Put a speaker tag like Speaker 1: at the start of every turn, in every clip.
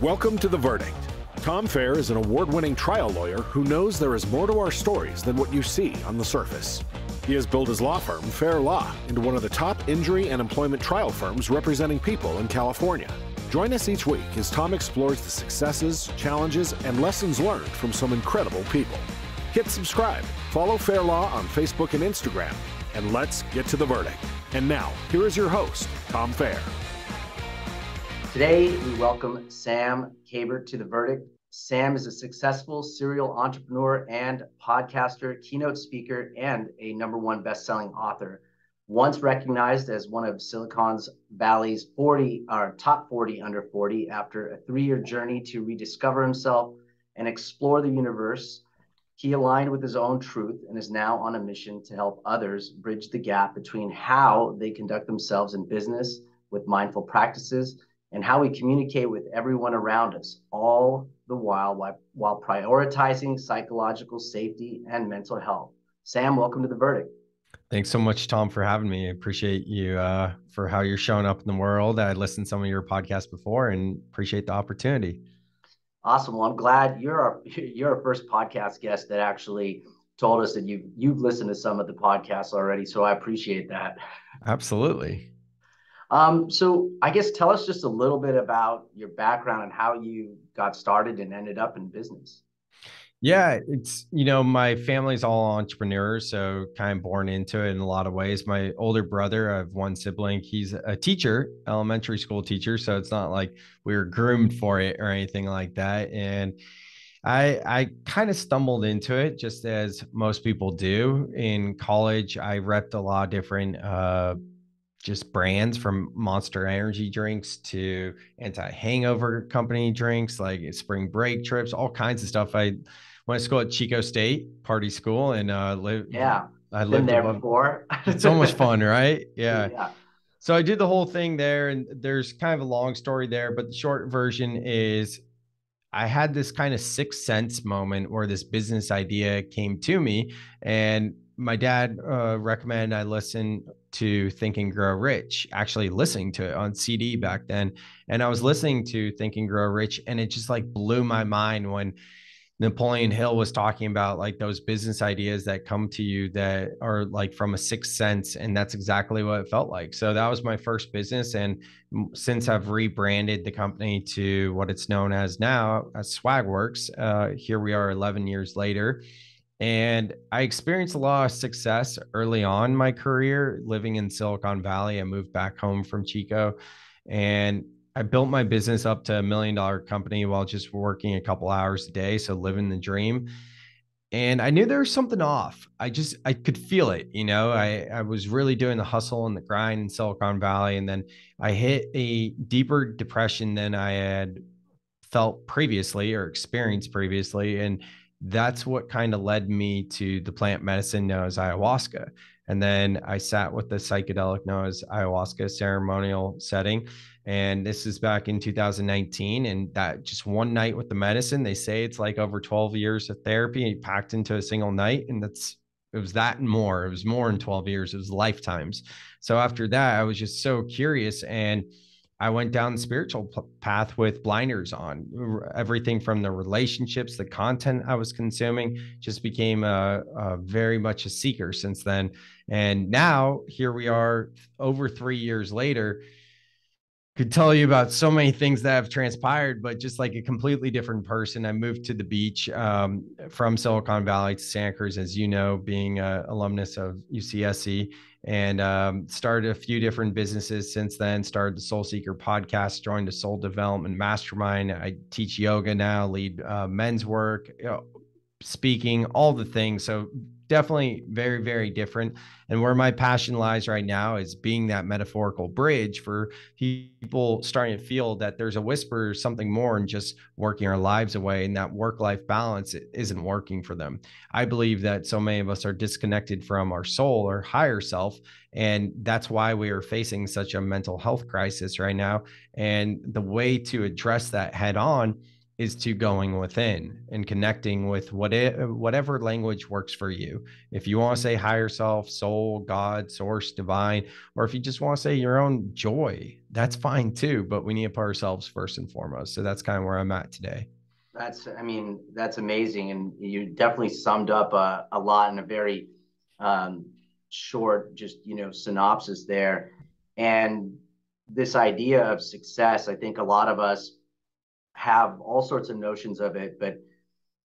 Speaker 1: Welcome to The Verdict. Tom Fair is an award-winning trial lawyer who knows there is more to our stories than what you see on the surface. He has built his law firm, Fair Law, into one of the top injury and employment trial firms representing people in California. Join us each week as Tom explores the successes, challenges, and lessons learned from some incredible people. Hit subscribe, follow Fair Law on Facebook and Instagram, and let's get to the verdict. And now, here is your host, Tom Fair.
Speaker 2: Today, we welcome Sam Kabert to The Verdict. Sam is a successful serial entrepreneur and podcaster, keynote speaker, and a #1 best-selling author. Once recognized as one of Silicon Valley's top 40 under 40 after a 3-year journey to rediscover himself and explore the universe, he aligned with his own truth and is now on a mission to help others bridge the gap between how they conduct themselves in business with mindful practices and how we communicate with everyone around us, all the while prioritizing psychological safety and mental health. Sam, welcome to The Verdict.
Speaker 3: Thanks so much, Tom, for having me. I appreciate you for how you're showing up in the world. I listened to some of your podcasts before and appreciate the opportunity.
Speaker 2: Awesome. Well, I'm glad you're our first podcast guest that actually told us that you've listened to some of the podcasts already. So I appreciate that.
Speaker 3: Absolutely.
Speaker 2: So I guess tell us just a little bit about your background and how you got started and ended up in business.
Speaker 3: Yeah, it's, my family's all entrepreneurs, so kind of born into it in a lot of ways. My older brother, I have one sibling, he's a teacher, elementary school teacher. So it's not like we were groomed for it or anything like that. And I kind of stumbled into it just as most people do. In college, I repped a lot of different just brands, from Monster energy drinks to anti-hangover company drinks, like spring break trips, all kinds of stuff. I went to school at Chico State, party school, and lived.
Speaker 2: Yeah,
Speaker 3: I lived
Speaker 2: there
Speaker 3: above.
Speaker 2: before.
Speaker 3: It's so much fun, right?
Speaker 2: Yeah.
Speaker 3: So I did the whole thing there, and there's kind of a long story there, but the short version is I had this kind of sixth sense moment where this business idea came to me, and my dad recommended I listen to Think and Grow Rich, actually listening to it on CD back then. And I was listening to Think and Grow Rich, and it just like blew my mind when Napoleon Hill was talking about like those business ideas that come to you that are like from a sixth sense. And that's exactly what it felt like. So that was my first business. And since I've rebranded the company to what it's known as now, as Swagworks, here we are 11 years later. And I experienced a lot of success early on in my career living in Silicon Valley. I moved back home from Chico, and I built my business up to $1 million company while just working a couple hours a day. So living the dream. And I knew there was something off. I could feel it. I was really doing the hustle and the grind in Silicon Valley. And then I hit a deeper depression than I had felt previously or experienced previously. And that's what kind of led me to the plant medicine known as ayahuasca. And then I sat with the psychedelic known as ayahuasca ceremonial setting. And this is back in 2019. And that just one night with the medicine, they say it's like over 12 years of therapy packed into a single night. And it was that and more. It was more than 12 years. It was lifetimes. So after that, I was just so curious, and I went down the spiritual path with blinders on. Everything from the relationships, the content I was consuming, just became very much a seeker since then. And now here we are over 3 years later. Could tell you about so many things that have transpired, but just like a completely different person. I moved to the beach from Silicon Valley to Santa Cruz, as you know, being an alumnus of UCSC, and started a few different businesses since then. Started the Soul Seeker podcast, joined a soul development mastermind. I teach yoga now, lead men's work, speaking, all the things. So definitely very, very different. And where my passion lies right now is being that metaphorical bridge for people starting to feel that there's a whisper, something more than just working our lives away, and that work-life balance isn't working for them. I believe that so many of us are disconnected from our soul or higher self. And that's why we are facing such a mental health crisis right now. And the way to address that head on is to going within and connecting with whatever language works for you. If you want to say higher self, soul, God, source, divine, or if you just want to say your own joy, that's fine too. But we need to put ourselves first and foremost. So that's kind of where I'm at today.
Speaker 2: That's amazing. And you definitely summed up a lot in a very um, short, just, synopsis there. And this idea of success, I think a lot of us have all sorts of notions of it, but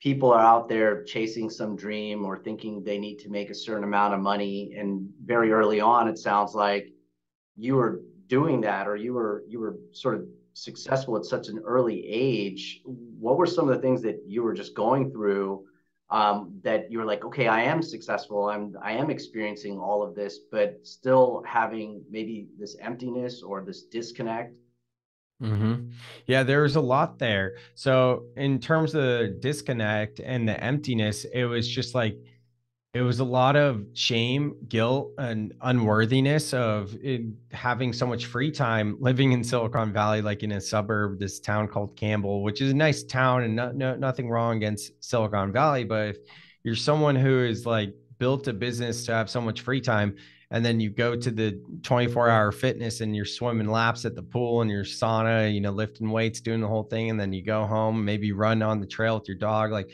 Speaker 2: people are out there chasing some dream or thinking they need to make a certain amount of money. And very early on, it sounds like you were doing that, or you were sort of successful at such an early age. What were some of the things that you were just going through, that you were like, okay, I am successful, I am experiencing all of this, but still having maybe this emptiness or this disconnect?
Speaker 3: Yeah, there's a lot there. So, in terms of the disconnect and the emptiness, it was just like, it was a lot of shame, guilt, and unworthiness of having so much free time living in Silicon Valley, like in a suburb, this town called Campbell, which is a nice town and nothing wrong against Silicon Valley. But if you're someone who is like built a business to have so much free time, and then you go to the 24-hour fitness and you're swimming laps at the pool and your sauna, lifting weights, doing the whole thing, and then you go home, maybe run on the trail with your dog, like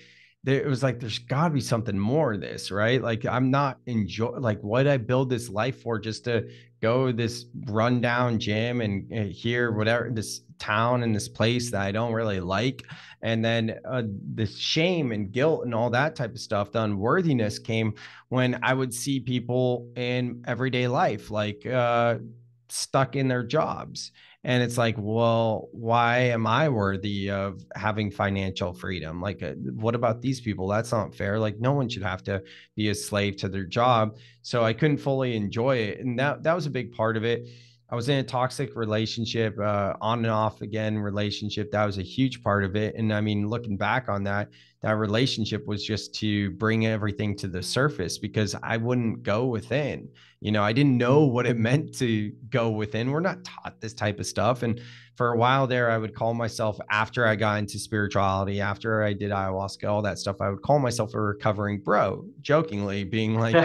Speaker 3: it was like there's got to be something more to this, right? Like I'm not like what did I build this life for, just to go this rundown gym and hear whatever this town and this place that I don't really like. And then this shame and guilt and all that type of stuff, the unworthiness came when I would see people in everyday life like stuck in their jobs. And it's like, well, why am I worthy of having financial freedom? Like, what about these people? That's not fair. Like, no one should have to be a slave to their job. So I couldn't fully enjoy it. And that was a big part of it. I was in a toxic relationship, on and off again relationship. That was a huge part of it. And I mean, looking back on that, that relationship was just to bring everything to the surface because I wouldn't go within. I didn't know what it meant to go within. We're not taught this type of stuff. And for a while there, I would call myself, after I got into spirituality, after I did ayahuasca, all that stuff, I would call myself a recovering bro, jokingly, being like,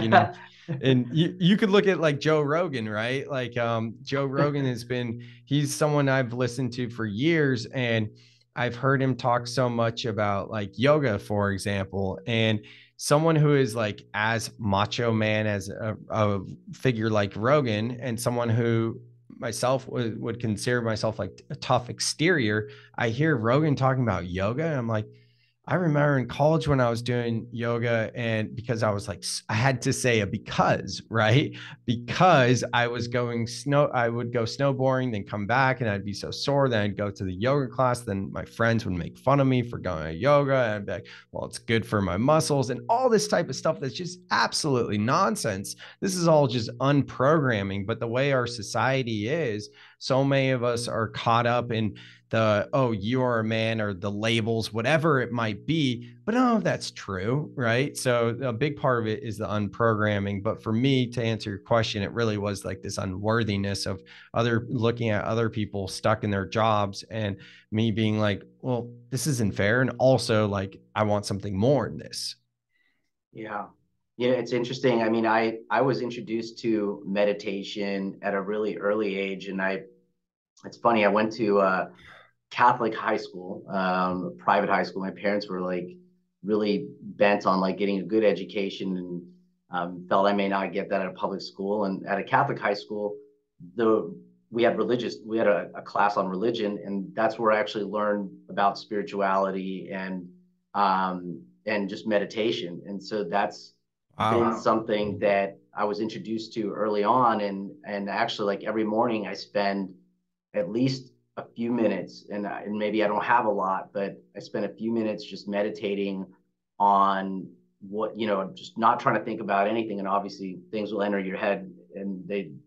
Speaker 3: and you could look at like Joe Rogan, right? Like Joe Rogan he's someone I've listened to for years, and I've heard him talk so much about like yoga, for example, and someone who is like as macho man as a figure like Rogan, and someone who myself would consider myself like a tough exterior. I hear Rogan talking about yoga, and I'm like, I remember in college when I was doing yoga, and because I was like, I had to say a because, right? Because I would go snowboarding, then come back, and I'd be so sore. Then I'd go to the yoga class. Then my friends would make fun of me for going to yoga. And I'd be like, well, it's good for my muscles and all this type of stuff that's just absolutely nonsense. This is all just unprogramming. But the way our society is, so many of us are caught up in oh, you are a man, or the labels, whatever it might be. But no, that's true, right? So a big part of it is the unprogramming. But for me, to answer your question, it really was like this unworthiness of looking at other people stuck in their jobs, and me being like, well, this isn't fair. And also like, I want something more in this.
Speaker 2: Yeah. Yeah, it's interesting. I mean, I was introduced to meditation at a really early age, and it's funny, I went to Catholic high school, private high school. My parents were like really bent on like getting a good education, and felt I may not get that at a public school. And at a Catholic high school, we had a class on religion, and that's where I actually learned about spirituality and just meditation. And so that's been
Speaker 3: Wow.
Speaker 2: something that I was introduced to early on. And actually, like every morning I spend at least a few minutes, and maybe I don't have a lot, but I spend a few minutes just meditating on what, just not trying to think about anything. And obviously things will enter your head, and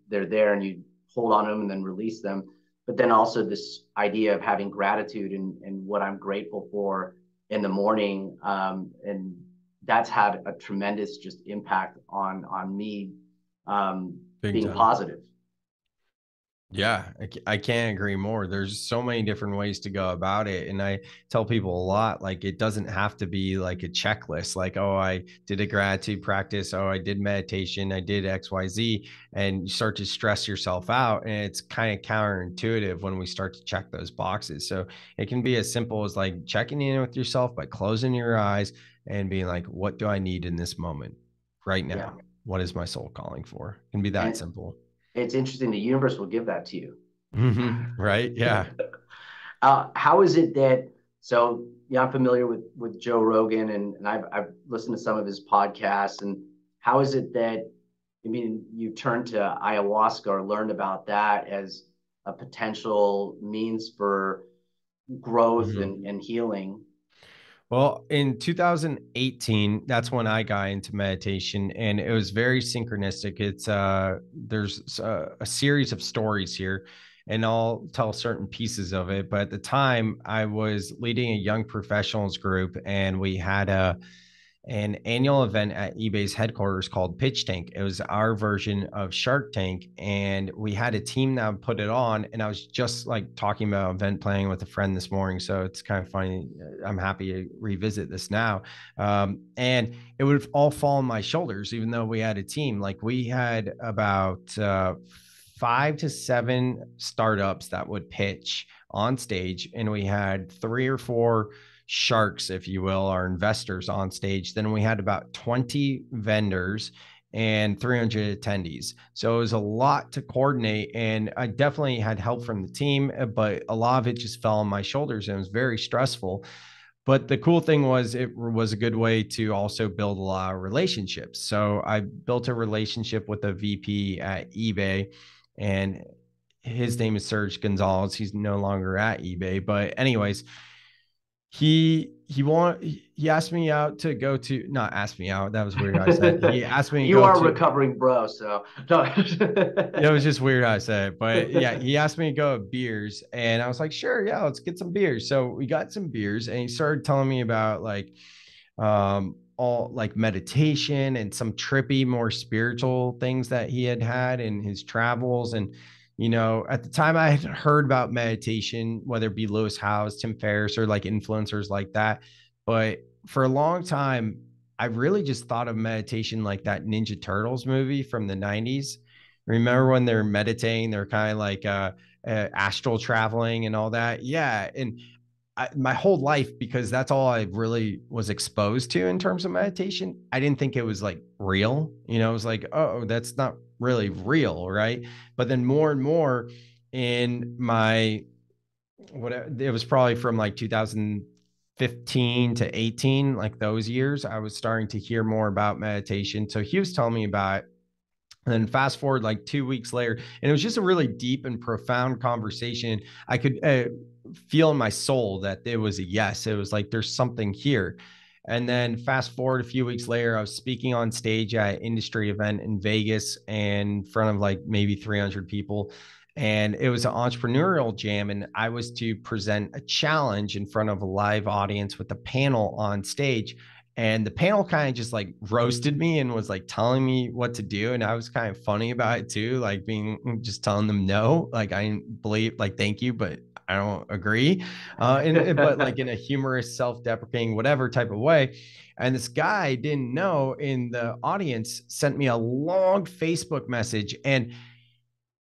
Speaker 2: they're there, and you hold on to them and then release them. But then also this idea of having gratitude and what I'm grateful for in the morning. And that's had a tremendous just impact on me,
Speaker 3: Big
Speaker 2: being
Speaker 3: time.
Speaker 2: positive.
Speaker 3: Yeah, I can't agree more. There's so many different ways to go about it. And I tell people a lot, like, it doesn't have to be like a checklist, like, oh, I did a gratitude practice. Oh, I did meditation. I did XYZ. And you start to stress yourself out. And it's kind of counterintuitive when we start to check those boxes. So it can be as simple as like checking in with yourself by closing your eyes and being like, what do I need in this moment right
Speaker 2: Yeah.
Speaker 3: now? What is my soul calling for? It can be that
Speaker 2: And
Speaker 3: simple.
Speaker 2: it's interesting. The universe will give that to you.
Speaker 3: Right. Yeah.
Speaker 2: How is it that, so yeah, I'm familiar with Joe Rogan, and I've listened to some of his podcasts. And how is it that, I mean, you turned to ayahuasca or learned about that as a potential means for growth
Speaker 3: Mhm.
Speaker 2: and healing?
Speaker 3: Well, in 2018, that's when I got into meditation, and it was very synchronistic. It's there's a series of stories here, and I'll tell certain pieces of it. But at the time, I was leading a young professionals group, and we had an annual event at eBay's headquarters called Pitch Tank. It was our version of Shark Tank, and we had a team that would put it on. And I was just like talking about event planning with a friend this morning, so it's kind of funny. I'm happy to revisit this now, and it would all fall on my shoulders, even though we had a team. Like we had about 5 to 7 startups that would pitch on stage, and we had 3 or 4 sharks, if you will, our investors on stage. Then we had about 20 vendors and 300 attendees. So it was a lot to coordinate. And I definitely had help from the team, but a lot of it just fell on my shoulders and it was very stressful. But the cool thing was it was a good way to also build a lot of relationships. So I built a relationship with a VP at eBay, and his name is Serge Gonzalez. He's no longer at eBay. But anyways, he asked me out to go to, not asked me out, that was weird I said, he asked me to
Speaker 2: You
Speaker 3: go
Speaker 2: are a
Speaker 3: to,
Speaker 2: recovering bro, so no.
Speaker 3: it was just weird I said it, but yeah, he asked me to go to beers, and I was like, sure, yeah, let's get some beers. So we got some beers, and he started telling me about like all like meditation and some trippy, more spiritual things that he had in his travels. And at the time I had heard about meditation, whether it be Lewis Howes, Tim Ferriss, or like influencers like that, but for a long time I really just thought of meditation like that Ninja Turtles movie from the 90s. Remember when they're meditating, they're kind of like astral traveling and all that. Yeah. And my whole life, because that's all I really was exposed to in terms of meditation, I didn't think it was like real. It was like, oh, that's not really real, right? But then more and more in my, what it was probably from like 2015 to 18, like those years, I was starting to hear more about meditation. So he was telling me about it. And then fast forward like 2 weeks later, and it was just a really deep and profound conversation. I could feel in my soul that it was a yes. It was like, there's something here. And then fast forward a few weeks later, I was speaking on stage at an industry event in Vegas and in front of like maybe 300 people. And it was an entrepreneurial jam. And I was to present a challenge in front of a live audience with a panel on stage. And the panel kind of just like roasted me and was like telling me what to do. And I was kind of funny about it too, like being just telling them no, like I didn't believe, like, thank you, but I don't agree. But like in a humorous, self-deprecating, whatever type of way. And this guy didn't know in the audience sent me a long Facebook message. And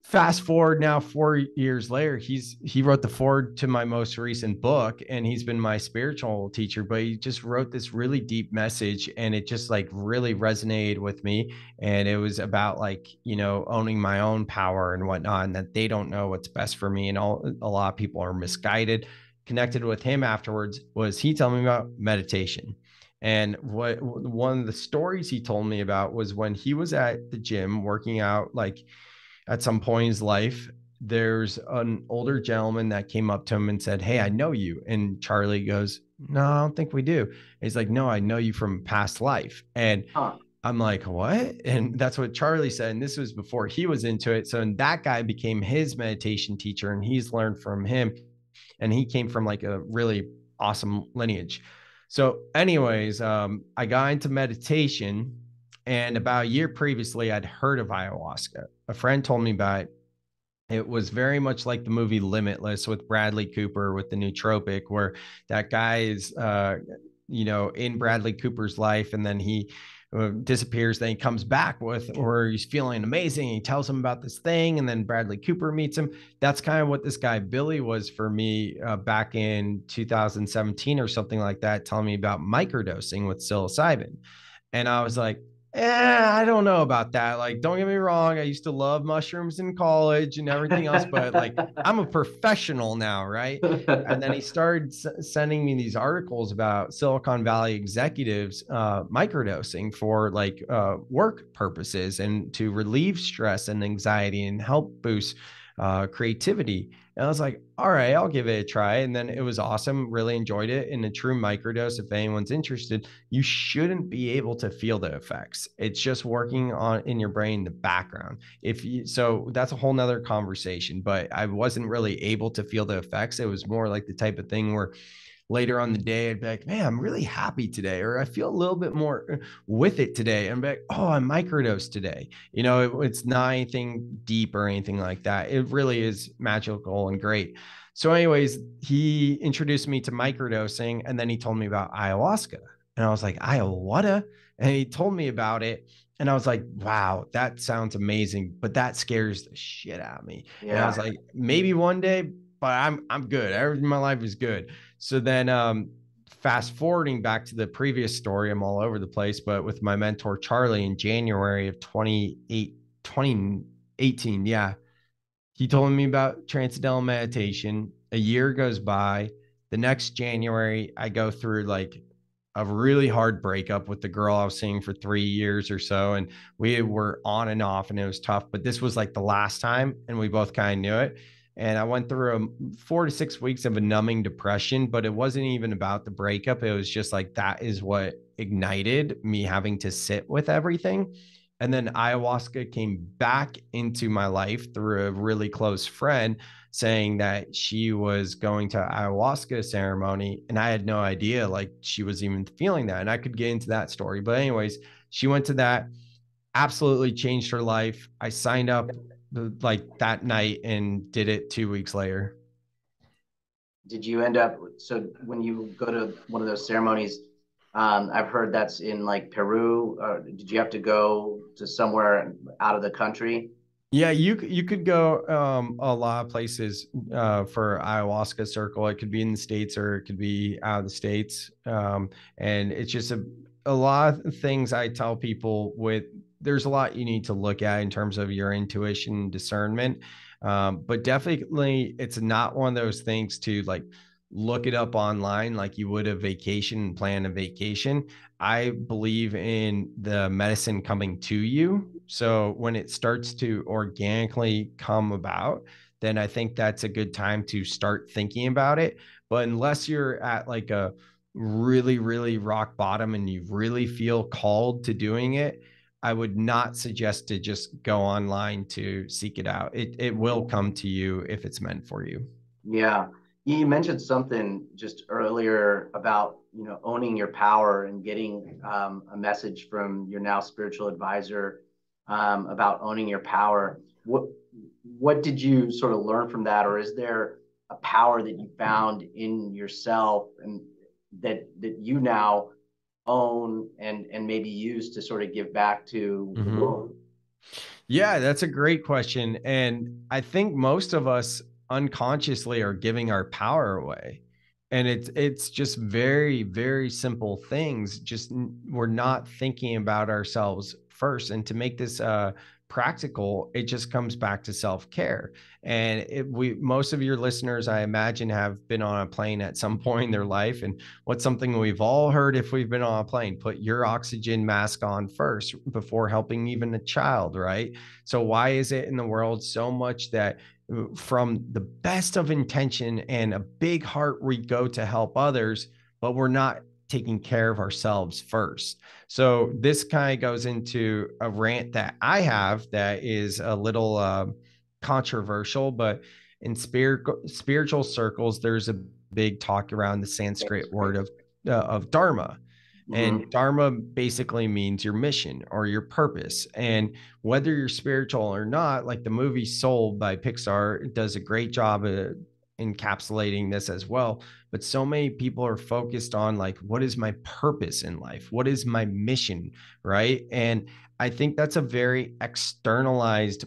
Speaker 3: fast forward now 4 years later, he wrote the forward to my most recent book, and he's been my spiritual teacher. But he just wrote this really deep message, and it just like really resonated with me. And it was about like owning my own power and whatnot, and that they don't know what's best for me, and a lot of people are misguided. Connected with him afterwards was he telling me about meditation. And what one of the stories he told me about was when he was at the gym working out, like at some point in his life, there's an older gentleman that came up to him and said, "Hey, I know you." And Charlie goes, "No, I don't think we do." And he's like, "No, I know you from past life." And
Speaker 2: Huh.
Speaker 3: I'm like, "What?" And that's what Charlie said. And this was before he was into it. So and that guy became his meditation teacher, and he's learned from him. And he came from like a really awesome lineage. So, anyways, I got into meditation, and about a year previously, I'd heard of ayahuasca. A friend told me about it, It was very much like the movie Limitless with Bradley Cooper with the nootropic, where that guy is, in Bradley Cooper's life, and then he disappears. Then he comes back or he's feeling amazing. He tells him about this thing, and then Bradley Cooper meets him. That's kind of what this guy Billy was for me back in 2017 or something like that, telling me about microdosing with psilocybin. And I was like, I don't know about that. Like, don't get me wrong. I used to love mushrooms in college and everything else, but like, I'm a professional now, right? And then he started sending me these articles about Silicon Valley executives microdosing for like work purposes and to relieve stress and anxiety and help boost creativity. And I was like, all right, I'll give it a try. And then it was awesome. Really enjoyed it. In a true microdose, if anyone's interested, you shouldn't be able to feel the effects. It's just working on in your brain in the background. So that's a whole nother conversation, but I wasn't really able to feel the effects. It was more like the type of thing where later on the day, I'd be like, man, I'm really happy today, or I feel a little bit more with it today. And be like, oh, I microdosed today. It's not anything deep or anything like that. It really is magical and great. So, anyways, he introduced me to microdosing, and then he told me about ayahuasca. And I was like, ayahuasca? And he told me about it. And I was like, wow, that sounds amazing, but that scares the shit out of me. Yeah. And I was like, maybe one day, but I'm good. Everything in my life is good. So then fast forwarding back to the previous story, I'm all over the place, but with my mentor, Charlie, in January of 2018, yeah, he told me about transcendental meditation. A year goes by. The next January, I go through like a really hard breakup with the girl I was seeing for 3 years or so. And we were on and off and it was tough, but this was like the last time and we both kind of knew it. And I went through 4 to 6 weeks of a numbing depression, but it wasn't even about the breakup. It was just like, that is what ignited me having to sit with everything. And then ayahuasca came back into my life through a really close friend saying that she was going to ayahuasca ceremony. And I had no idea like she was even feeling that. And I could get into that story. But anyways, she went to that, absolutely changed her life. I signed up like that night and did it 2 weeks later.
Speaker 2: Did you end up, so when you go to one of those ceremonies, I've heard that's in like Peru, or did you have to go to somewhere out of the country?
Speaker 3: Yeah, you could go a lot of places for ayahuasca circle. It could be in the States or it could be out of the States. And it's just a lot of things I tell people there's a lot you need to look at in terms of your intuition and discernment. But definitely it's not one of those things to like look it up online like you would a vacation and plan a vacation. I believe in the medicine coming to you. So when it starts to organically come about, then I think that's a good time to start thinking about it. But unless you're at like a really, really rock bottom and you really feel called to doing it, I would not suggest to just go online to seek it out. It will come to you if it's meant for you.
Speaker 2: Yeah. You mentioned something just earlier about, owning your power and getting a message from your now spiritual advisor about owning your power. What did you sort of learn from that? Or is there a power that you found in yourself and that you now own and maybe use to sort of give back to the world?
Speaker 3: Yeah, that's a great question. And I think most of us unconsciously are giving our power away. And it's just very, very simple things. Just we're not thinking about ourselves first. And to make this practical, it just comes back to self-care. And most of your listeners, I imagine, have been on a plane at some point in their life. And what's something we've all heard if we've been on a plane? Put your oxygen mask on first before helping even a child, right? So why is it in the world so much that from the best of intention and a big heart, we go to help others, but we're not taking care of ourselves first? So this kind of goes into a rant that I have that is a little controversial, but in spiritual circles, there's a big talk around the Sanskrit word of dharma. And dharma basically means your mission or your purpose. And whether you're spiritual or not, like the movie Soul by Pixar does a great job of encapsulating this as well. But so many people are focused on like, what is my purpose in life? What is my mission? Right. And I think that's a very externalized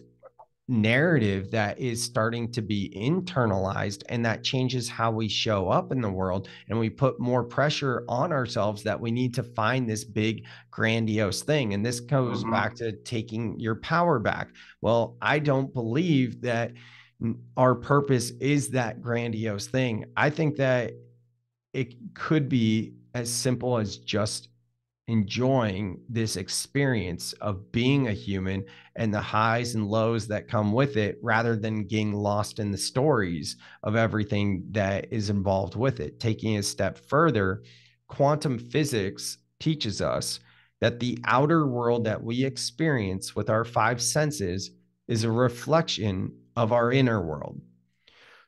Speaker 3: narrative that is starting to be internalized, and that changes how we show up in the world, and we put more pressure on ourselves that we need to find this big grandiose thing. And this goes back to taking your power back. Well, I don't believe that our purpose is that grandiose thing. I think that it could be as simple as just enjoying this experience of being a human and the highs and lows that come with it, rather than getting lost in the stories of everything that is involved with it. Taking a step further, quantum physics teaches us that the outer world that we experience with our five senses is a reflection of our inner world.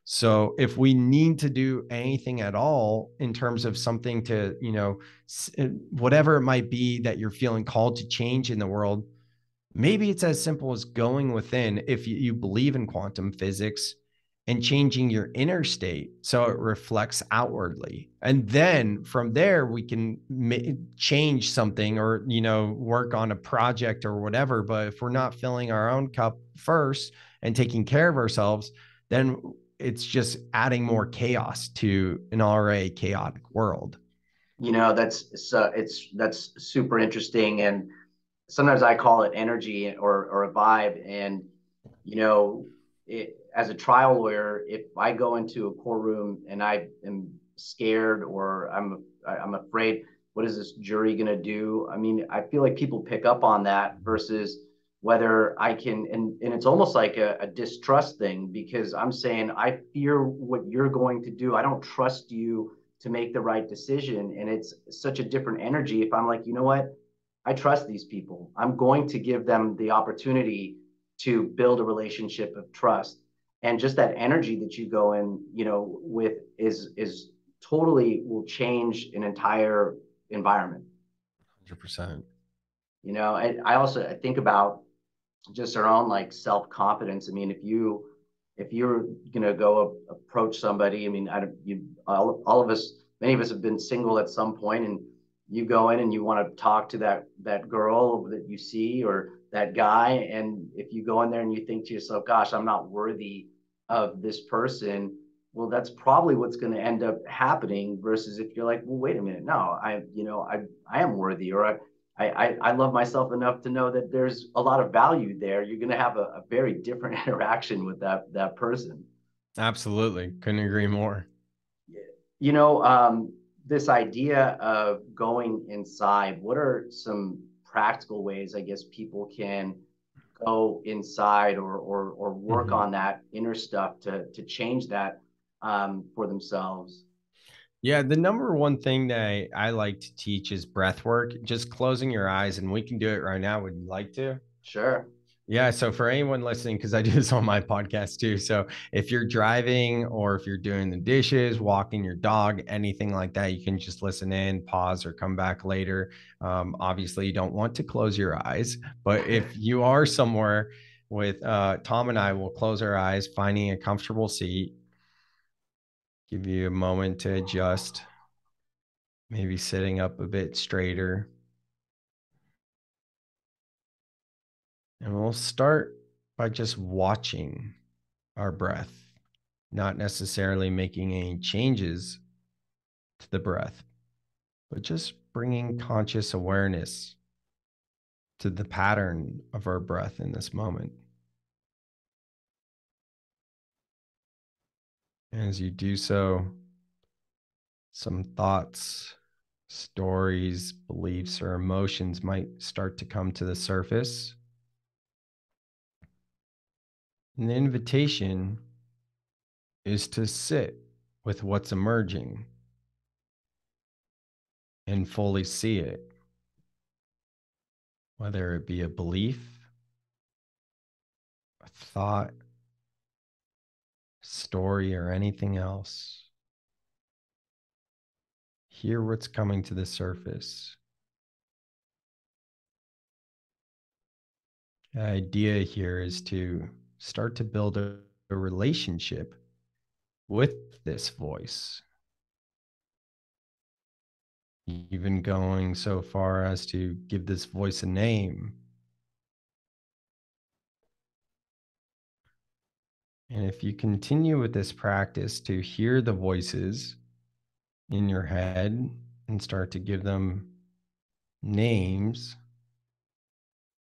Speaker 3: So if we need to do anything at all in terms of something to, whatever it might be that you're feeling called to change in the world, maybe it's as simple as going within, if you believe in quantum physics, and changing your inner state so it reflects outwardly. And then from there, we can change something or, work on a project or whatever. But if we're not filling our own cup first and taking care of ourselves, then it's just adding more chaos to an already chaotic world.
Speaker 2: That's super interesting. And sometimes I call it energy or a vibe. And, as a trial lawyer, if I go into a courtroom and I am scared or I'm afraid, what is this jury going to do? I mean, I feel like people pick up on that versus whether I can, and it's almost like a distrust thing, because I'm saying, I fear what you're going to do. I don't trust you to make the right decision. And it's such a different energy if I'm like, you know what? I trust these people. I'm going to give them the opportunity to build a relationship of trust. And just that energy that you go in, with is totally will change an entire environment.
Speaker 3: 100%.
Speaker 2: And I think about just our own like self-confidence. I mean, if you're gonna go approach somebody, I mean, all of us, many of us have been single at some point, and you go in and you want to talk to that girl that you see or that guy, and if you go in there and you think to yourself, gosh, I'm not worthy of this person, well, that's probably what's going to end up happening. Versus if you're like, well, wait a minute, no, I am worthy, or I love myself enough to know that there's a lot of value there. You're going to have a very different interaction with that person.
Speaker 3: Absolutely. Couldn't agree more.
Speaker 2: This idea of going inside, what are some practical ways, I guess, people can go inside or work on that inner stuff to change that for themselves?
Speaker 3: Yeah, the number one thing that I like to teach is breath work, just closing your eyes, and we can do it right now. Would you like to?
Speaker 2: Sure.
Speaker 3: Yeah. So for anyone listening, because I do this on my podcast too. So if you're driving or if you're doing the dishes, walking your dog, anything like that, you can just listen in, pause, or come back later. Obviously, you don't want to close your eyes, but if you are somewhere with Tom and I will close our eyes, finding a comfortable seat, give you a moment to adjust, maybe sitting up a bit straighter. And we'll start by just watching our breath, not necessarily making any changes to the breath, but just bringing conscious awareness to the pattern of our breath in this moment. And as you do so, some thoughts, stories, beliefs, or emotions might start to come to the surface. And the invitation is to sit with what's emerging and fully see it, whether it be a belief, a thought, story, or anything else. Hear what's coming to the surface The idea here is to start to build a relationship with this voice, even going so far as to give this voice a name. And if you continue with this practice to hear the voices in your head and start to give them names,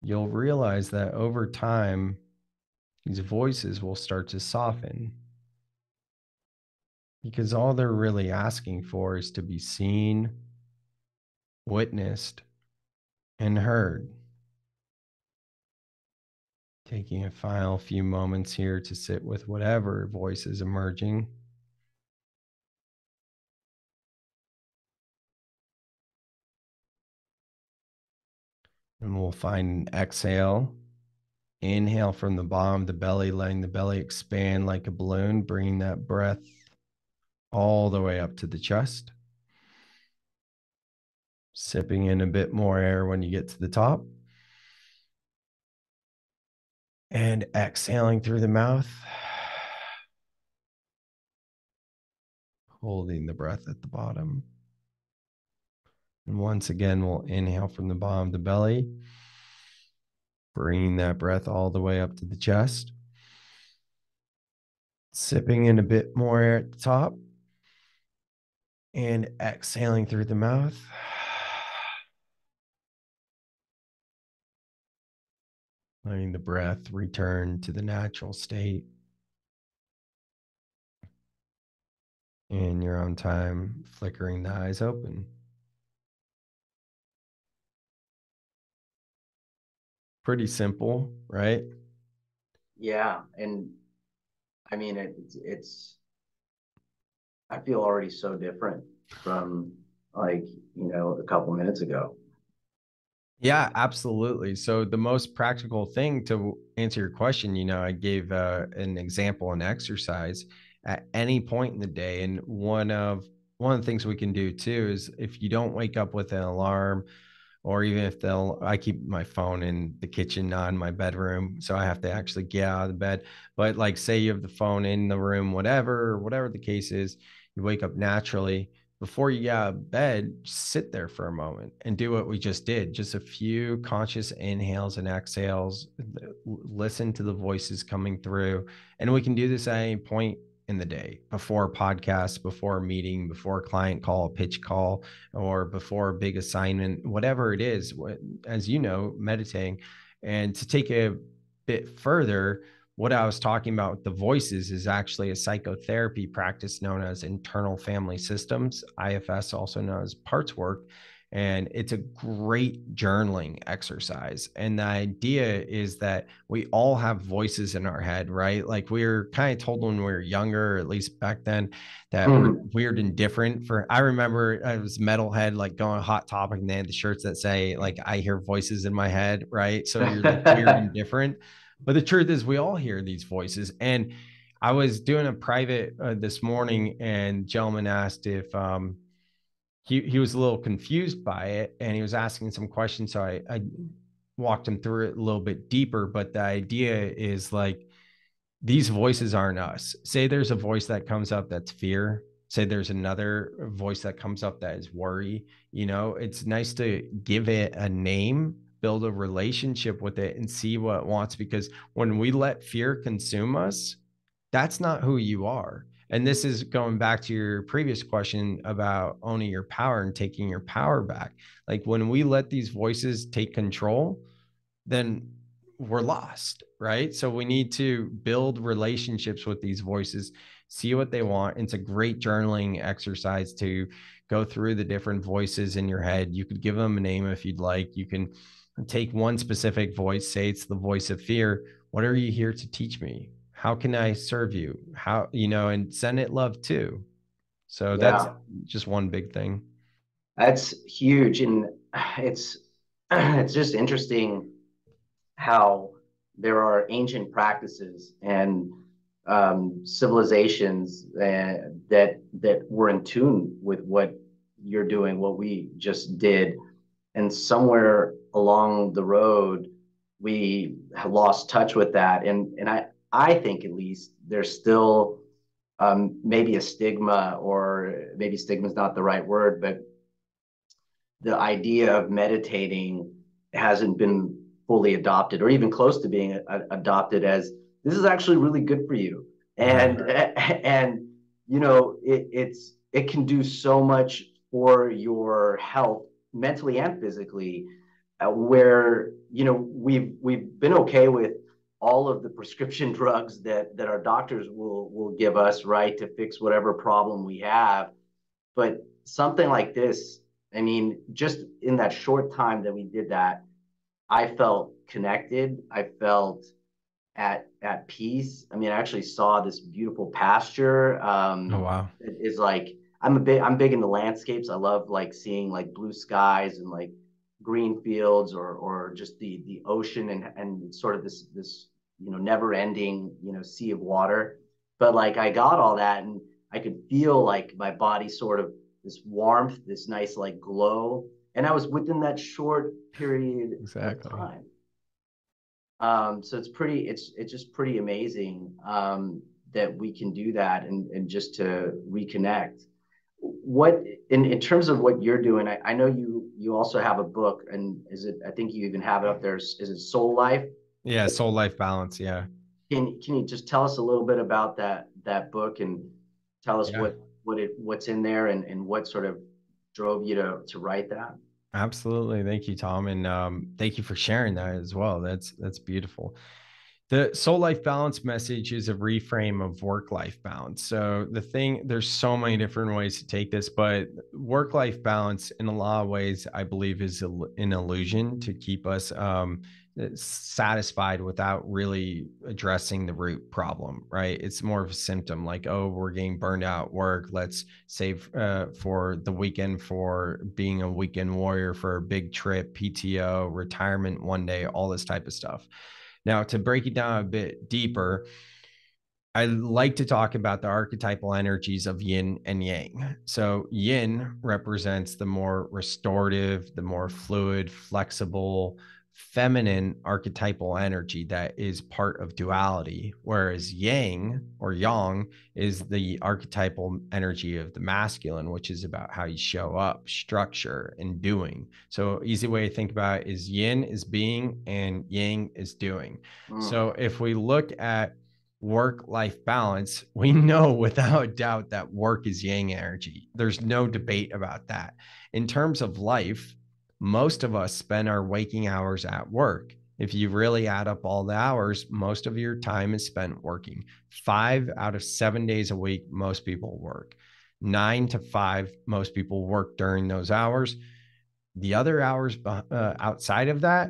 Speaker 3: you'll realize that over time, these voices will start to soften because all they're really asking for is to be seen, witnessed, and heard. Taking a final few moments here to sit with whatever voice is emerging. And we'll find an exhale. Inhale from the bottom of the belly, letting the belly expand like a balloon, bringing that breath all the way up to the chest. Sipping in a bit more air when you get to the top. And exhaling through the mouth. Holding the breath at the bottom. And once again, we'll inhale from the bottom of the belly. Bringing that breath all the way up to the chest. Sipping in a bit more air at the top. And exhaling through the mouth. Letting the breath return to the natural state. In your own time, flickering the eyes open. Pretty simple, right?
Speaker 2: Yeah. And I mean, it's, I feel already so different from like, a couple minutes ago.
Speaker 3: Yeah, absolutely. So the most practical thing to answer your question, I gave an example, an exercise at any point in the day, and one of the things we can do too is if you don't wake up with an alarm, or even if I keep my phone in the kitchen, not in my bedroom, so I have to actually get out of the bed. But like, say you have the phone in the room, whatever the case is, you wake up naturally. Before you get out of bed, sit there for a moment and do what we just did. Just a few conscious inhales and exhales. Listen to the voices coming through. And we can do this at any point in the day, before a podcast, before a meeting, before a client call, a pitch call, or before a big assignment, whatever it is, as you know, meditating. And to take a bit further, what I was talking about with the voices is actually a psychotherapy practice known as internal family systems, IFS, also known as parts work. And it's a great journaling exercise. And the idea is that we all have voices in our head, right? Like we were kind of told when we were younger, at least back then, that we're weird and different. I remember I was metalhead, like going Hot Topic, and they had the shirts that say, like, I hear voices in my head, right? So you're like weird and different. But the truth is, we all hear these voices. And I was doing a private this morning, and gentleman asked if he was a little confused by it, and he was asking some questions. So I walked him through it a little bit deeper. But the idea is like, these voices aren't us. Say there's a voice that comes up that's fear. Say there's another voice that comes up that is worry. It's nice to give it a name, build a relationship with it, and see what it wants. Because when we let fear consume us, that's not who you are. And this is going back to your previous question about owning your power and taking your power back. Like when we let these voices take control, then we're lost, right? So we need to build relationships with these voices, see what they want. It's a great journaling exercise to go through the different voices in your head. You could give them a name if you'd like. You can take one specific voice, say it's the voice of fear. What are you here to teach me? How can I serve you? And send it love too. So that's
Speaker 2: Yeah,
Speaker 3: just one big thing.
Speaker 2: that's huge. And it's, it's just interesting how there are ancient practices and civilizations that were in tune with what you're doing, what we just did, and somewhere along the road, we have lost touch with that. And I think at least there's still maybe a stigma, or maybe stigma is not the right word, but the idea of meditating hasn't been fully adopted, or even close to being adopted, as this is actually really good for you. And
Speaker 3: Exactly.
Speaker 2: and it can do so much for your health, mentally and physically, where we've been okay with all of the prescription drugs that our doctors will give us, right, to fix whatever problem we have. But something like this, I mean, just in that short time that we did that, I felt connected. I felt at peace. I mean, I actually saw this beautiful pasture.
Speaker 3: Oh, wow.
Speaker 2: It is like I'm big into landscapes. I love like seeing like blue skies and like green fields, or just the ocean, and sort of this never ending sea of water. But like I got all that, and I could feel like my body sort of this warmth, this nice like glow, and I was within that short period of
Speaker 3: Exactly.
Speaker 2: time. So it's just pretty amazing, that we can do that, and just to reconnect. What in terms of what you're doing, I know you also have a book, and I think you even have it up there. Is it Soul Life?
Speaker 3: Yeah. Soul life balance. Yeah.
Speaker 2: Can you just tell us a little bit about that book, and tell us
Speaker 3: Yeah.
Speaker 2: what's in there, and what sort of drove you to write that?
Speaker 3: Absolutely. Thank you, Tom. And thank you for sharing that as well. That's beautiful. The soul life balance message is a reframe of work life balance. So there's so many different ways to take this, but work life balance in a lot of ways, I believe, is an illusion to keep us satisfied without really addressing the root problem, right? It's more of a symptom, like, oh, we're getting burned out at work. Let's save for the weekend for being a weekend warrior for a big trip, PTO, retirement one day, all this type of stuff. Now, to break it down a bit deeper, I like to talk about the archetypal energies of yin and yang. So, yin represents the more restorative, the more fluid, flexible, feminine archetypal energy that is part of duality, whereas yang or yang is the archetypal energy of the masculine, which is about how you show up, structure, and doing. So, easy way to think about it is yin is being and yang is doing.
Speaker 2: Mm.
Speaker 3: So, if we look at work life balance, we know without doubt that work is yang energy. There's no debate about that. In terms of life, most of us spend our waking hours at work. If you really add up all the hours, most of your time is spent working. 5 out of 7 days a week, most people work. 9 to 5, most people work during those hours. The other hours outside of that,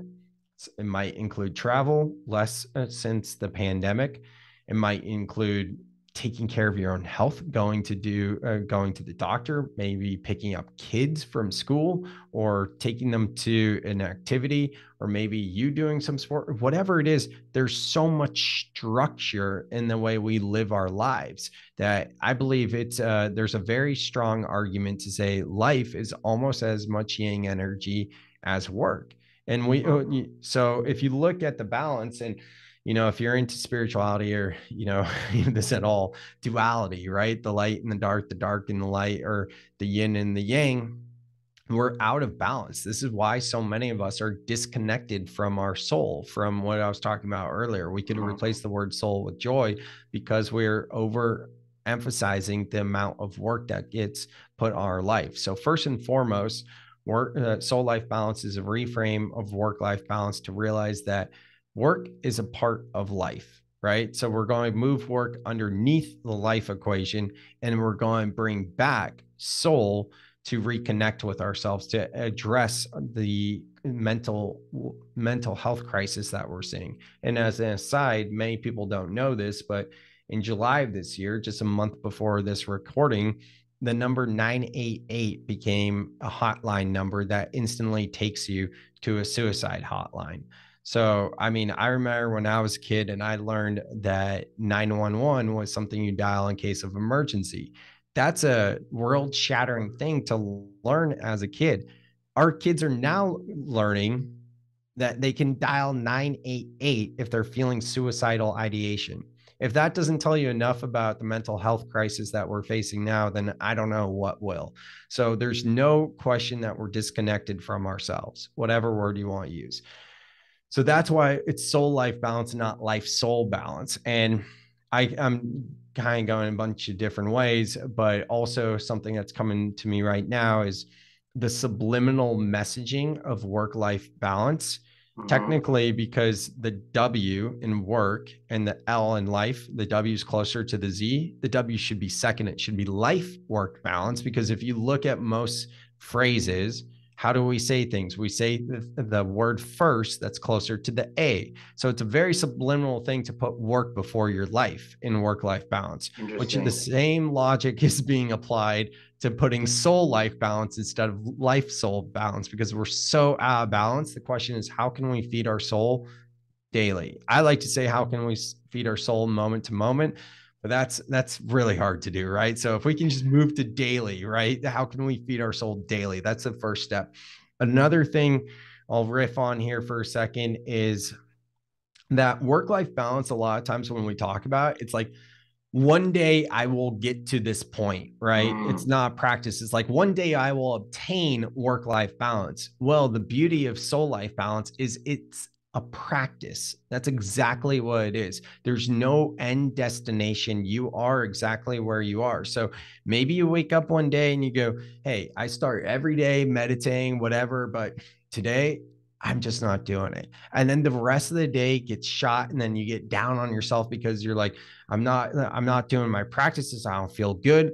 Speaker 3: it might include travel, less since the pandemic. It might include taking care of your own health, going to the doctor, maybe picking up kids from school, or taking them to an activity, or maybe you doing some sport, whatever it is. There's so much structure in the way we live our lives that I believe there's a very strong argument to say life is almost as much yang energy as work. And so if you look at the balance, and if you're into spirituality, or this at all, duality, right? The light and the dark and the light, or the yin and the yang, we're out of balance. This is why so many of us are disconnected from our soul, from what I was talking about earlier. We could replace the word soul with joy, because we're over emphasizing the amount of work that gets put on our life. So first and foremost, soul life balance is a reframe of work life balance to realize that work is a part of life, right? So we're going to move work underneath the life equation, and we're going to bring back soul to reconnect with ourselves, to address the mental health crisis that we're seeing. And as an aside, many people don't know this, but in July of this year, just a month before this recording, the number 988 became a hotline number that instantly takes you to a suicide hotline. So, I mean, I remember when I was a kid and I learned that 911 was something you dial in case of emergency. That's a world shattering thing to learn as a kid. Our kids are now learning that they can dial 988 if they're feeling suicidal ideation. If that doesn't tell you enough about the mental health crisis that we're facing now, then I don't know what will. So there's no question that we're disconnected from ourselves, whatever word you want to use. So that's why it's soul life balance, not life soul balance. And I'm kind of going a bunch of different ways, but also something that's coming to me right now is the subliminal messaging of work life balance. Technically, because the W in work and the L in life, the W is closer to the Z. The W should be second. It should be life work balance, because if you look at most phrases, how do we say things? We say the word first that's closer to the A. So it's a very subliminal thing to put work before your life in work-life balance, which the same logic is being applied to putting soul life balance instead of life soul balance, because we're so out of balance. The question is, how can we feed our soul daily? I like to say, how can we feed our soul moment to moment? But that's really hard to do, right? So if we can just move to daily, right? How can we feed our soul daily? That's the first step. Another thing I'll riff on here for a second is that work-life balance. A lot of times when we talk about it, it's like, one day I will get to this point, right? It's not practice. It's like, one day I will obtain work-life balance. Well, the beauty of soul life balance is it's a practice. That's exactly what it is. There's no end destination. You are exactly where you are. So maybe you wake up one day and you go, hey, I start every day meditating, whatever, but today I'm just not doing it. And then the rest of the day gets shot, and then you get down on yourself because you're like, I'm not doing my practices. I don't feel good.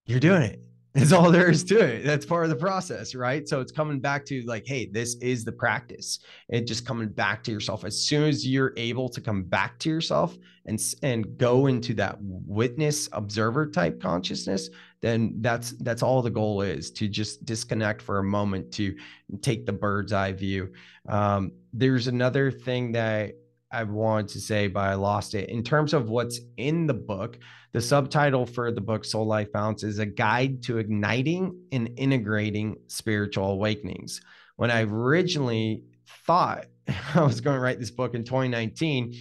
Speaker 3: You're doing it. That's all there is to it. That's part of the process, right? So it's coming back to like, hey, this is the practice. It just coming back to yourself. As soon as you're able to come back to yourself and go into that witness observer type consciousness, then that's all the goal is, to just disconnect for a moment, to take the bird's eye view. There's another thing that I wanted to say, but I lost it. In terms of what's in the book, the subtitle for the book, Soul Life Balance, is a guide to igniting and integrating spiritual awakenings. When I originally thought I was going to write this book in 2019,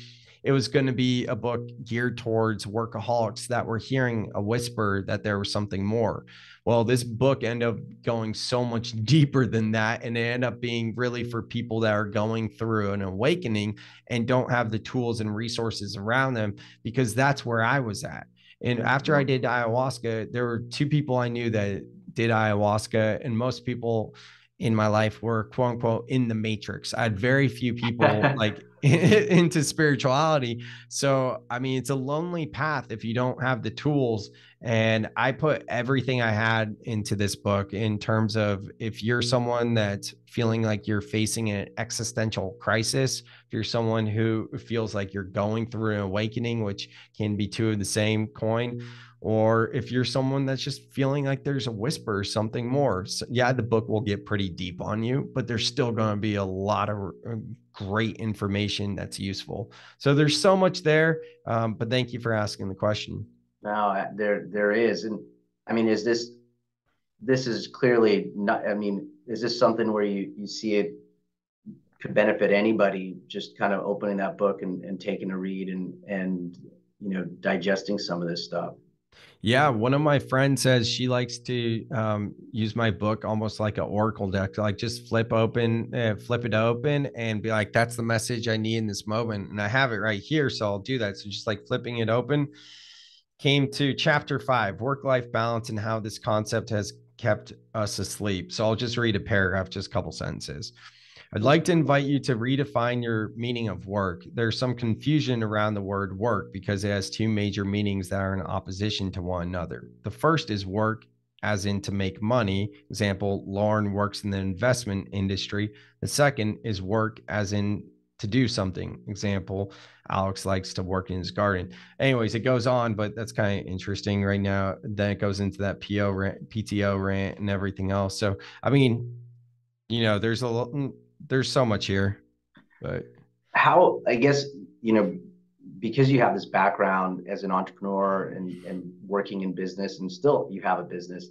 Speaker 3: it was going to be a book geared towards workaholics that were hearing a whisper that there was something more. Well, this book ended up going so much deeper than that, and it ended up being really for people that are going through an awakening and don't have the tools and resources around them, because that's where I was at. And after I did ayahuasca, there were two people I knew that did ayahuasca, and most people in my life were quote unquote in the matrix. I had very few people like into spirituality. So, I mean, it's a lonely path if you don't have the tools. And I put everything I had into this book, in terms of, if you're someone that's feeling like you're facing an existential crisis, if you're someone who feels like you're going through an awakening, which can be two of the same coin, or if you're someone that's just feeling like there's a whisper or something more. So, yeah, the book will get pretty deep on you, but there's still going to be a lot of great information that's useful. So there's so much there. But thank you for asking the question.
Speaker 2: No, there is. And I mean, this is clearly not, I mean, is this something where you see it could benefit anybody, just kind of opening that book and taking a read and digesting some of this stuff?
Speaker 3: Yeah, one of my friends says she likes to use my book almost like an oracle deck, like just flip it open and be like, that's the message I need in this moment. And I have it right here, so I'll do that. So just like flipping it open, came to chapter 5, work-life balance and how this concept has kept us asleep. So I'll just read a paragraph, just a couple sentences. I'd like to invite you to redefine your meaning of work. There's some confusion around the word work because it has two major meanings that are in opposition to one another. The first is work as in to make money. Example, Lauren works in the investment industry. The second is work as in to do something. Example, Alex likes to work in his garden. Anyways, it goes on, but that's kind of interesting right now. Then it goes into that PTO rant and everything else. So, I mean, there's so much here, but
Speaker 2: How, I guess, because you have this background as an entrepreneur and working in business, and still you have a business,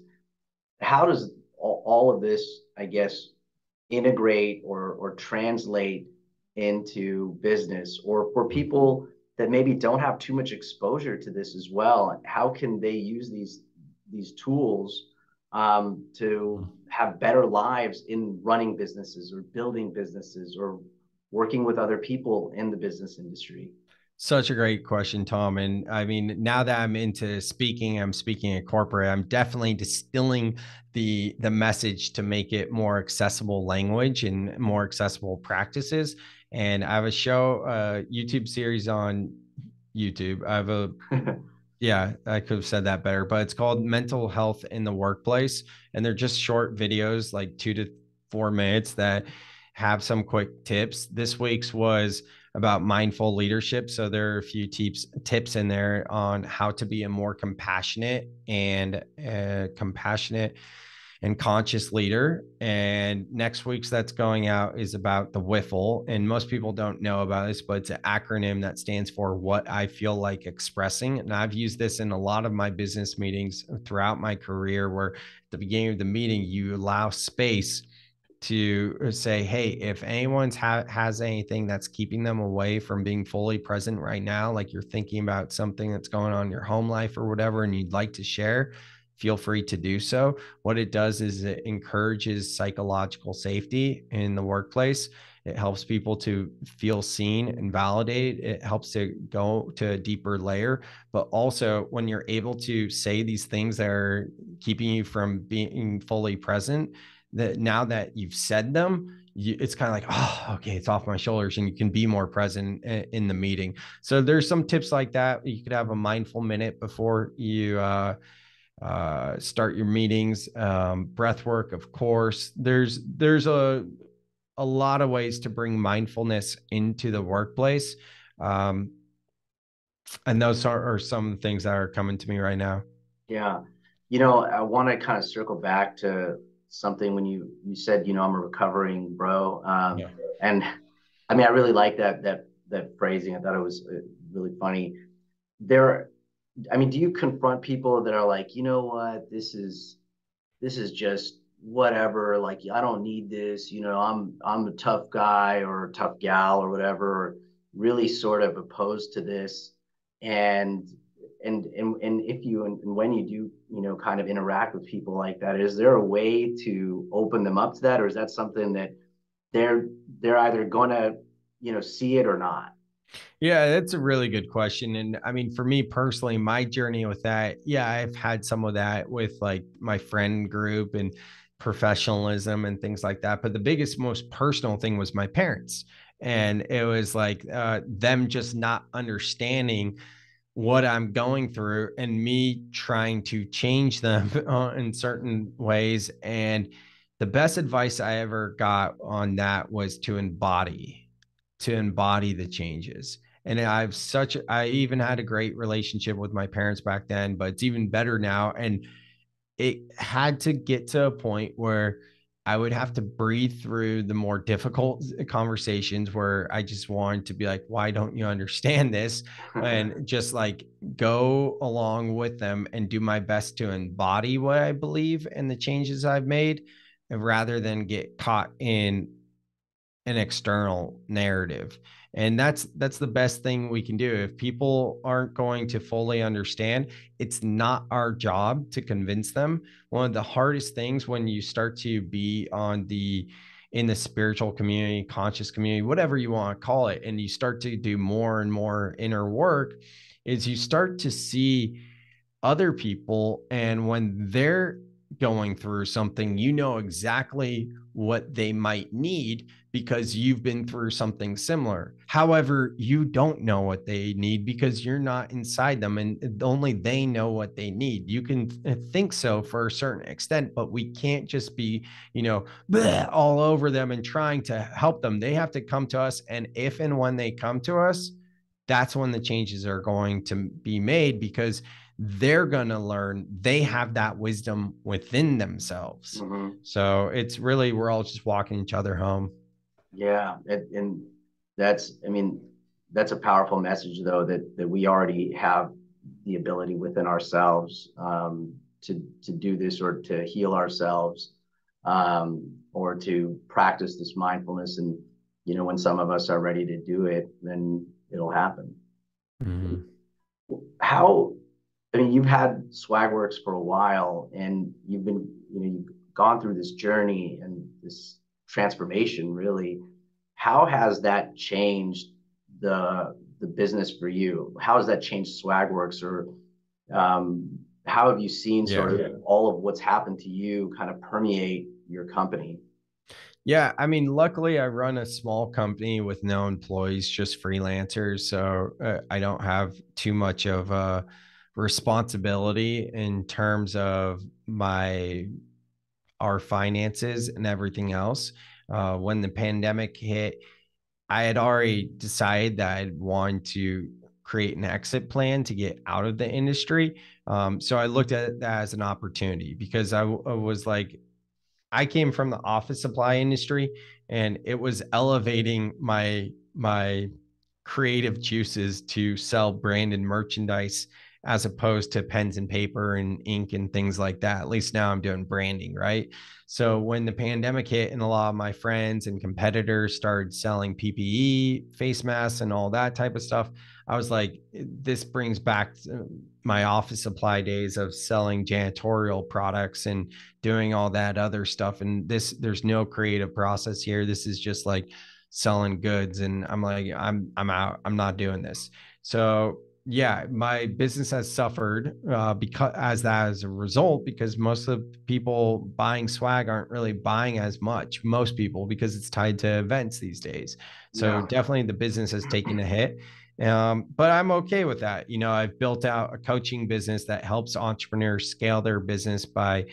Speaker 2: how does all of this, I guess, integrate or translate into business, or for people that maybe don't have too much exposure to this as well, how can they use these tools to have better lives in running businesses or building businesses or working with other people in the business industry?
Speaker 3: Such a great question, Tom. And I mean, now that I'm into speaking, I'm speaking at corporate, I'm definitely distilling the message to make it more accessible language and more accessible practices. And I have a show, YouTube series on YouTube. I have a Yeah, I could have said that better, but it's called Mental Health in the Workplace. And they're just short videos, like 2 to 4 minutes, that have some quick tips. This week's was about mindful leadership. So there are a few tips in there on how to be a more compassionate and conscious leader. And next week's that's going out is about the WIFL. And most people don't know about this, but it's an acronym that stands for what I feel like expressing. And I've used this in a lot of my business meetings throughout my career, where at the beginning of the meeting, you allow space to say, hey, if anyone's has anything that's keeping them away from being fully present right now, like you're thinking about something that's going on in your home life or whatever, and you'd like to share, feel free to do so. What it does is it encourages psychological safety in the workplace. It helps people to feel seen and validated. It helps to go to a deeper layer. But also, when you're able to say these things that are keeping you from being fully present, that now that you've said them, it's kind of like, oh, okay, it's off my shoulders, and you can be more present in the meeting. So there's some tips like that. You could have a mindful minute before you start your meetings. Breath work, of course. There's a lot of ways to bring mindfulness into the workplace. And those are some things that are coming to me right now.
Speaker 2: Yeah. I want to kind of circle back to something when you said, I'm a recovering bro.
Speaker 3: Yeah.
Speaker 2: And I mean, I really like that phrasing. I thought it was really funny. There, I mean, do you confront people that are like, you know what, this is just whatever. Like, I don't need this. I'm a tough guy or a tough gal or whatever. Really sort of opposed to this, and and if you and when you do, kind of interact with people like that, is there a way to open them up to that, or is that something that they're they're either gonna, see it or not?
Speaker 3: Yeah, that's a really good question. And I mean, for me personally, my journey with that, yeah, I've had some of that with like my friend group and professionalism and things like that. But the biggest, most personal thing was my parents. And it was like them just not understanding what I'm going through and me trying to change them in certain ways. And the best advice I ever got on that was to embody the changes. And I even had a great relationship with my parents back then, but it's even better now. And it had to get to a point where I would have to breathe through the more difficult conversations where I just wanted to be like, why don't you understand this? And just like go along with them and do my best to embody what I believe and the changes I've made, rather than get caught in an external narrative. And that's the best thing we can do. If people aren't going to fully understand, it's not our job to convince them. One of the hardest things when you start to be in the spiritual community, conscious community, whatever you want to call it, and you start to do more and more inner work, is you start to see other people, and when they're going through something, you know exactly what they might need because you've been through something similar. However, you don't know what they need because you're not inside them, and only they know what they need. You can think so for a certain extent, but we can't just be, all over them and trying to help them. They have to come to us. And if and when they come to us, that's when the changes are going to be made, because they're going to learn, they have that wisdom within themselves.
Speaker 2: Mm-hmm.
Speaker 3: So it's really, we're all just walking each other home.
Speaker 2: Yeah, and I mean, that's a powerful message though, that we already have the ability within ourselves to do this or to heal ourselves. or to practice this mindfulness. And, when some of us are ready to do it, then it'll happen.
Speaker 3: Mhm.
Speaker 2: How, I mean, you've had Swagworks for a while, and you've gone through this journey and this transformation, really. How has that changed the business for you? How has that changed Swagworks, or how have you seen sort
Speaker 3: Yeah.
Speaker 2: of all of what's happened to you kind of permeate your company?
Speaker 3: Yeah, I mean, luckily I run a small company with no employees, just freelancers, so I don't have too much of a responsibility in terms of my our finances and everything else. When the pandemic hit, I had already decided that I wanted to create an exit plan to get out of the industry. So I looked at that as an opportunity because I was like, I came from the office supply industry, and it was elevating my creative juices to sell branded merchandise as opposed to pens and paper and ink and things like that. At least now I'm doing branding, right? So when the pandemic hit and a lot of my friends and competitors started selling PPE, face masks, and all that type of stuff, I was like, this brings back my office supply days of selling janitorial products and doing all that other stuff. And there's no creative process here. This is just like selling goods. And I'm like, I'm out. I'm not doing this. So yeah, my business has suffered as a result, because most of the people buying swag aren't really buying as much. Most people, because it's tied to events these days. So
Speaker 2: Yeah.
Speaker 3: definitely the business has taken a hit. But I'm okay with that. I've built out a coaching business that helps entrepreneurs scale their business by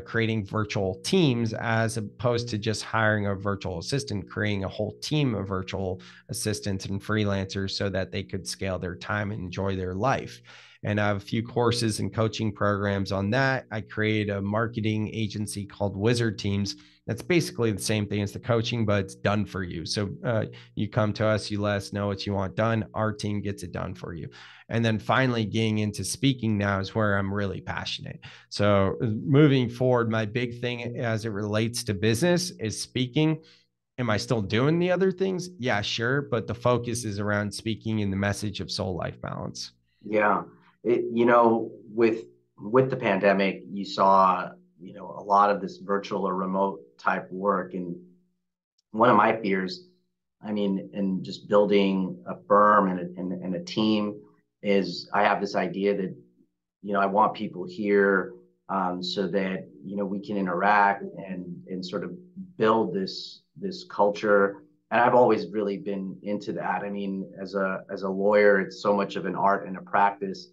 Speaker 3: creating virtual teams, as opposed to just hiring a virtual assistant, creating a whole team of virtual assistants and freelancers so that they could scale their time and enjoy their life. And I have a few courses and coaching programs on that. I created a marketing agency called Wizard Teams. That's basically the same thing as the coaching, but it's done for you. So you come to us, you let us know what you want done. Our team gets it done for you. And then finally, getting into speaking now is where I'm really passionate. So moving forward, my big thing as it relates to business is speaking. Am I still doing the other things? Yeah, sure. But the focus is around speaking and the message of soul life balance.
Speaker 2: Yeah. With the pandemic, you saw, a lot of this virtual or remote type work. And one of my fears, I mean, in just building a firm and a team, is I have this idea that, I want people here, so that, we can interact and sort of build this culture. And I've always really been into that. I mean, as a lawyer, it's so much of an art and a practice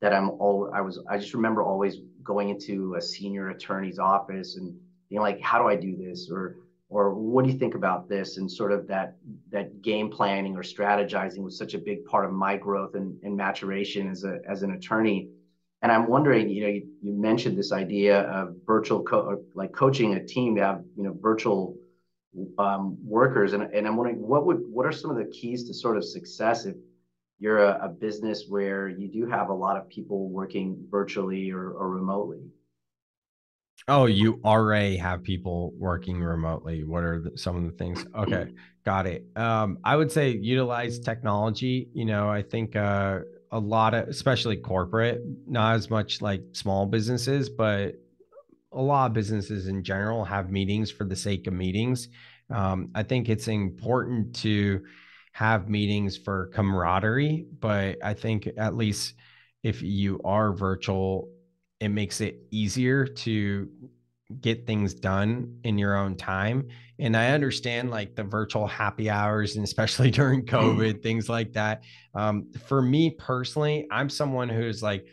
Speaker 2: that I just remember always going into a senior attorney's office and being like, how do I do this? Or what do you think about this? And sort of that game planning or strategizing was such a big part of my growth and maturation as an attorney. And I'm wondering, you mentioned this idea of like coaching a team to have, virtual workers. And I'm wondering, what are some of the keys to sort of success if you're a business where you do have a lot of people working virtually or remotely?
Speaker 3: Oh, you already have people working remotely. What are some of the things? Okay, got it. I would say utilize technology. I think a lot of, especially corporate, not as much like small businesses, but a lot of businesses in general have meetings for the sake of meetings. I think it's important to have meetings for camaraderie, but I think at least if you are virtual, it makes it easier to get things done in your own time. And I understand like the virtual happy hours, and especially during COVID, things like that. For me personally, I'm someone who's like,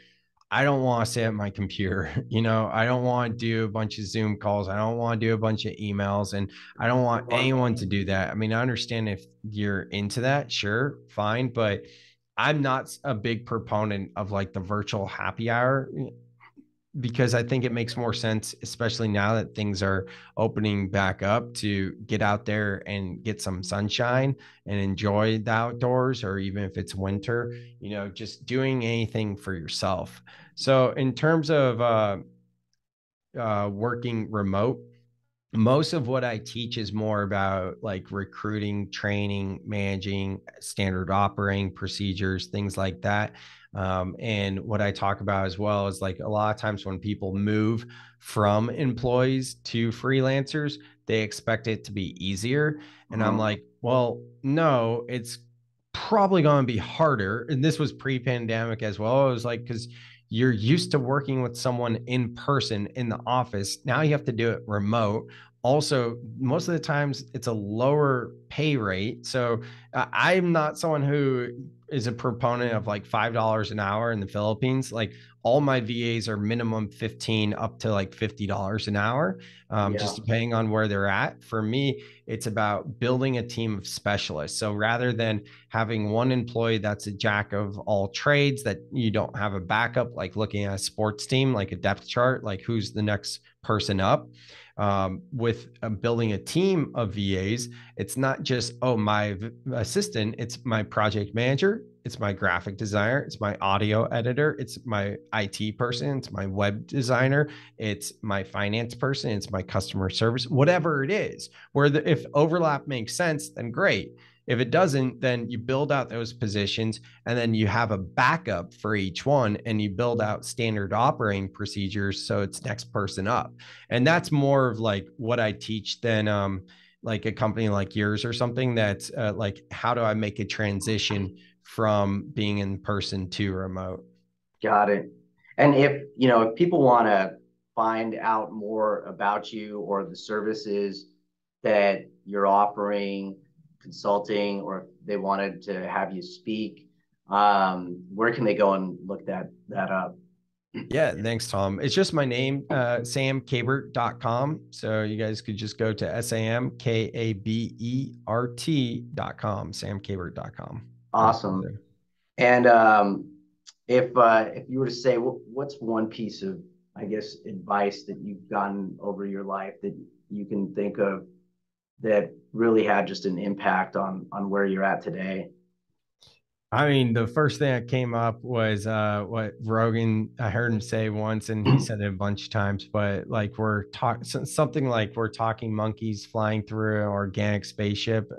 Speaker 3: I don't want to sit at my computer. I don't want to do a bunch of Zoom calls. I don't want to do a bunch of emails, and I don't want anyone to do that. I mean, I understand if you're into that, sure, fine. But I'm not a big proponent of like the virtual happy hour, because I think it makes more sense, especially now that things are opening back up, to get out there and get some sunshine and enjoy the outdoors, or even if it's winter, just doing anything for yourself. So, in terms of working remote, most of what I teach is more about like recruiting, training, managing, standard operating procedures, things like that. And what I talk about as well is like a lot of times when people move from employees to freelancers, they expect it to be easier. And I'm like, well, no, it's probably going to be harder. And this was pre-pandemic as well. It was like, because you're used to working with someone in person in the office. Now you have to do it remote. Also, most of the times it's a lower pay rate. So I'm not someone who is a proponent of like $5 an hour in the Philippines. Like all my VAs are minimum 15 up to like $50 an hour, just depending on where they're at. For me, it's about building a team of specialists. So rather than having one employee that's a jack of all trades, that you don't have a backup, like looking at a sports team, like a depth chart, like who's the next person up. With building a team of VAs, it's not just, oh, my assistant, it's my project manager, it's my graphic designer, it's my audio editor, it's my IT person, it's my web designer, it's my finance person, it's my customer service, whatever it is. If overlap makes sense, then great. If it doesn't, then you build out those positions and then you have a backup for each one and you build out standard operating procedures so it's next person up. And that's more of like what I teach than like a company like yours or something that's like, how do I make a transition from being in person to remote?
Speaker 2: Got it. And if people want to find out more about you or the services that you're offering, consulting, or if they wanted to have you speak, where can they go and look that up?
Speaker 3: Yeah, thanks, Tom. It's just my name, samkabert.com. So you guys could just go to samkabert.com, samkabert.com.
Speaker 2: Awesome. And if you were to say, what's one piece of, I guess, advice that you've gotten over your life that you can think of that really had just an impact on where you're at today?
Speaker 3: I mean, the first thing that came up was what Rogan, I heard him say once, and he said it a bunch of times, but like we're talking something like we're talking monkeys flying through an organic spaceship,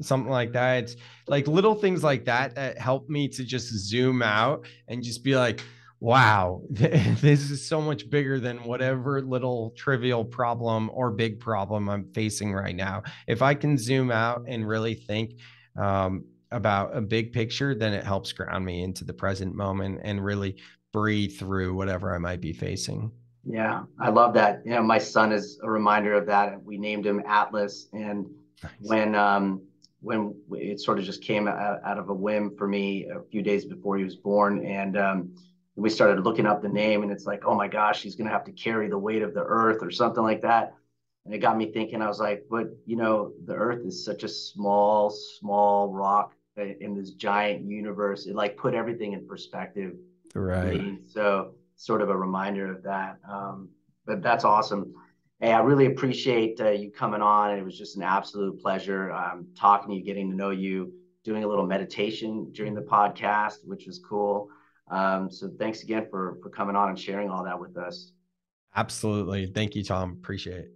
Speaker 3: something like that. It's like little things like that that help me to just zoom out and just be like, wow, this is so much bigger than whatever little trivial problem or big problem I'm facing right now. If I can zoom out and really think, about a big picture, then it helps ground me into the present moment and really breathe through whatever I might be facing.
Speaker 2: Yeah, I love that. My son is a reminder of that. We named him Atlas, and
Speaker 3: Nice.
Speaker 2: when it sort of just came out of a whim for me a few days before he was born, and we started looking up the name, and it's like, oh my gosh, he's gonna have to carry the weight of the earth or something like that. And it got me thinking. I was like, but the earth is such a small rock in this giant universe. It like put everything in perspective for
Speaker 3: Right.
Speaker 2: me. So sort of a reminder of that. But that's awesome. Hey, I really appreciate you coming on. It was just an absolute pleasure talking to you, getting to know you, doing a little meditation during the podcast, which was cool. So thanks again for coming on and sharing all that with us.
Speaker 3: Absolutely. Thank you, Tom. Appreciate it.